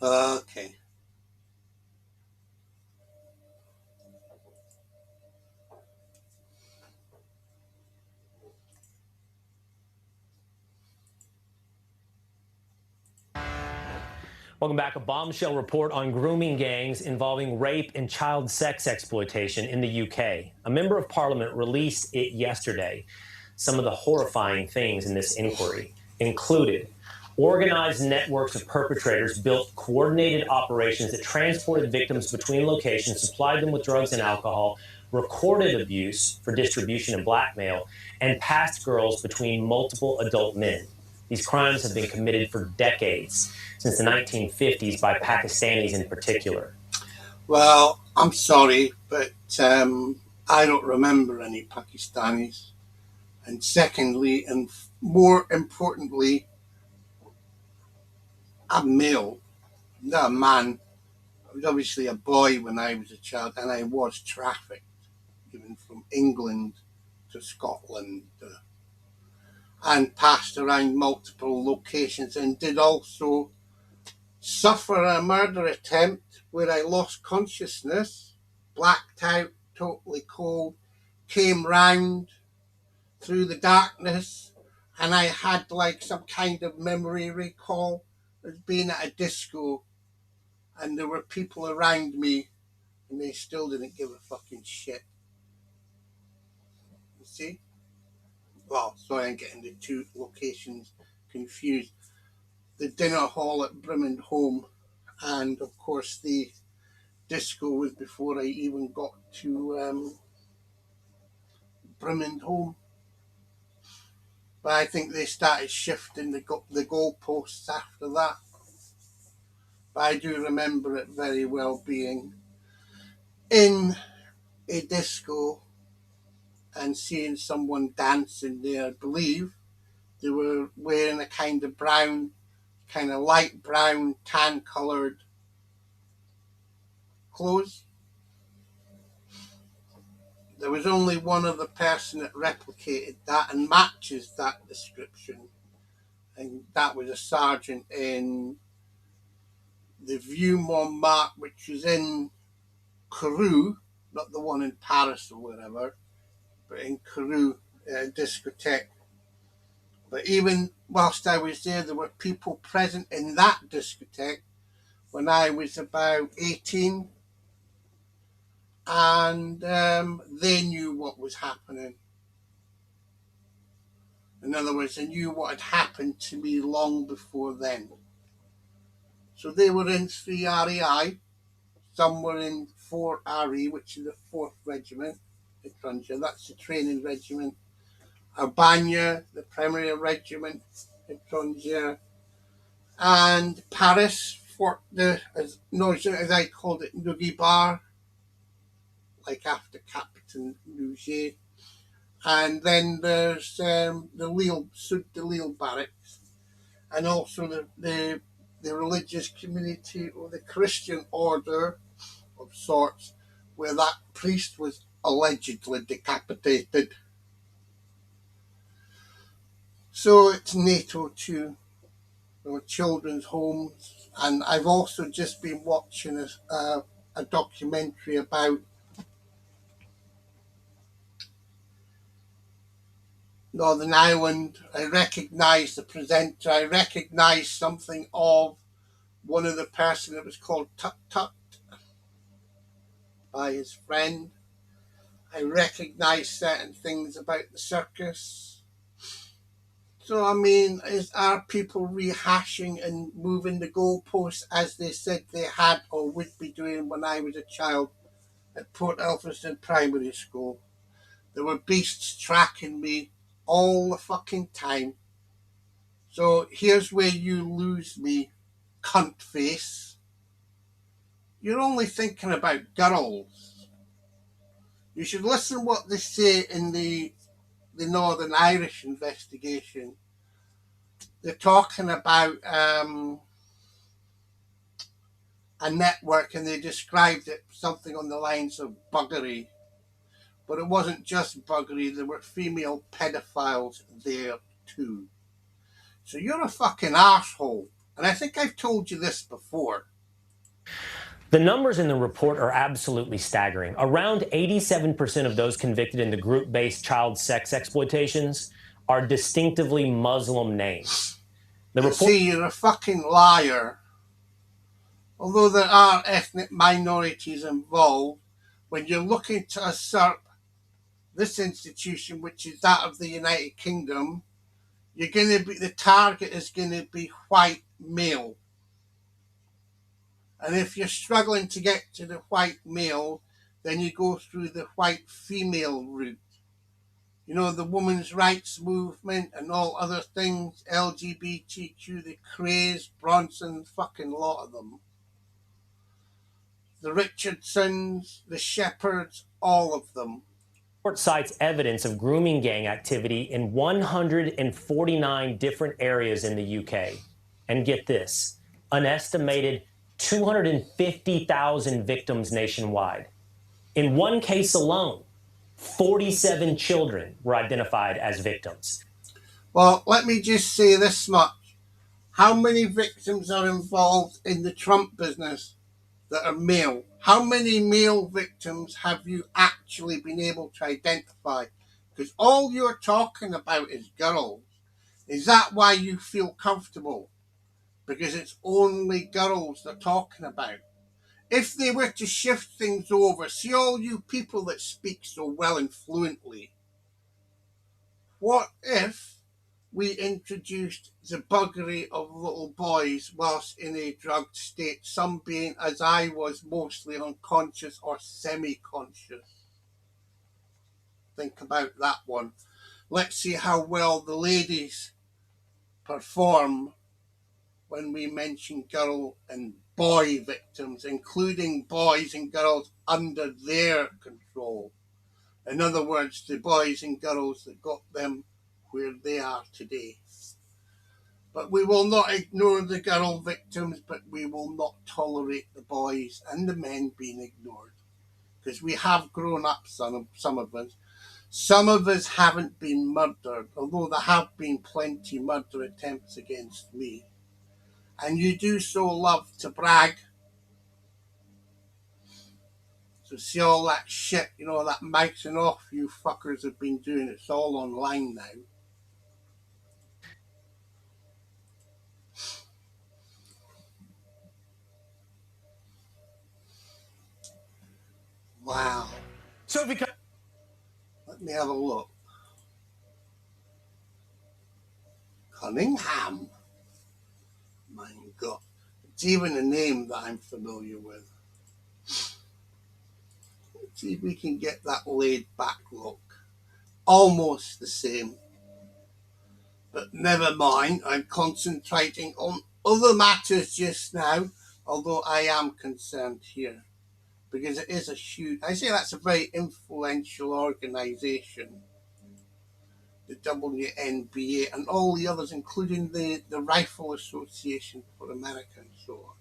Okay. Welcome back. A bombshell report on grooming gangs involving rape and child sex exploitation in the UK. A member of parliament released it yesterday. Some of the horrifying things in this inquiry included organized networks of perpetrators built coordinated operations that transported victims between locations, supplied them with drugs and alcohol, recorded abuse for distribution and blackmail, and passed girls between multiple adult men. These crimes have been committed for decades, since the 1950s, by Pakistanis in particular. Well, I'm sorry, but I don't remember any Pakistanis. And secondly, and more importantly, I'm male, I'm not a man. I was obviously a boy when I was a child, and I was trafficked, even from England to Scotland, and passed around multiple locations, and did also suffer a murder attempt where I lost consciousness, blacked out, totally cold, came round through the darkness, and I had like some kind of memory recall as being at a disco, and there were people around me, and they still didn't give a fucking shit. You see? Well, sorry, I'm getting the two locations confused. The dinner hall at Brimond Home, and of course the disco was before I even got to Brimond Home. But I think they started shifting the goalposts after that. But I do remember it very well being in a disco and seeing someone dancing there. I believe they were wearing a kind of brown, kind of light brown, tan coloured clothes. There was only one other person that replicated that and matches that description, and that was a sergeant in the View Montmartre, which was in Kourou, not the one in Paris or whatever, but in Kourou, discotheque. But even whilst I was there were people present in that discotheque when I was about 18, and they knew what was happening. In other words, they knew what had happened to me long before then. So they were in 3 REI, some were in 4 RE, which is the 4th Regiment in Trunja. That's the training regiment. Albania, the primary regiment in Trunja. And Paris, Fort de, as, no, as I called it, Nugibar, like after Captain Nouget. And then there's the Lille, Sud de Lille barracks, and also the religious community or the Christian order of sorts, where that priest was allegedly decapitated. So it's NATO too, children's homes. And I've also just been watching a documentary about Northern Ireland. I recognise the presenter. I recognise something of one of the person that was called Tut Tut by his friend. I recognise certain things about the circus. So, I mean, are people rehashing and moving the goalposts as they said they had or would be doing when I was a child at Port Elphinstone Primary School? There were beasts tracking me all the fucking time. So here's where you lose me, cunt face. You're only thinking about girls. You should listen what they say in the Northern Irish investigation. They're talking about a network, and they described it something on the lines of buggery. But it wasn't just buggery, there were female pedophiles there too. So you're a fucking asshole. And I think I've told you this before. The numbers in the report are absolutely staggering. Around 87% of those convicted in the group-based child sex exploitations are distinctively Muslim names. The You report see, you're a fucking liar. Although there are ethnic minorities involved, when you're looking to usurp this institution, which is that of the United Kingdom, you're going to be, the target is going to be white male. And if you're struggling to get to the white male, then you go through the white female route. You know, the women's rights movement and all other things, LGBTQ, the craze, Bronson, fucking lot of them. The Richardsons, the Shepherds, all of them. report cites evidence of grooming gang activity in 149 different areas in the UK. And get this, an estimated 250,000 victims nationwide. In one case alone, 47 children were identified as victims. Well, let me just say this much. How many victims are involved in the Trump business that are male? How many male victims have you actually been able to identify? Because all you're talking about is girls. Is that why you feel comfortable? Because it's only girls they're talking about. If they were to shift things over, see all you people that speak so well and fluently, what if we introduced the buggery of little boys whilst in a drugged state, some being, as I was, mostly unconscious or semi-conscious? Think about that one. Let's see how well the ladies perform when we mention girl and boy victims, including boys and girls under their control. In other words, the boys and girls that got them where they are today. But we will not ignore the girl victims, but we will not tolerate the boys and the men being ignored. Because we have grown up, some of us. Some of us haven't been murdered, although there have been plenty murder attempts against me. And you do so love to brag. So see all that shit, you know, that mouthing off you fuckers have been doing, it's all online now. Wow. So because Let me have a look. Cunningham. My God. It's even a name that I'm familiar with. Let's see if we can get that laid back look. Almost the same. But never mind, I'm concentrating on other matters just now, although I am concerned here. Because it is a huge, I say that's a very influential organisation, the WNBA and all the others, including the Rifle Association for America and so on.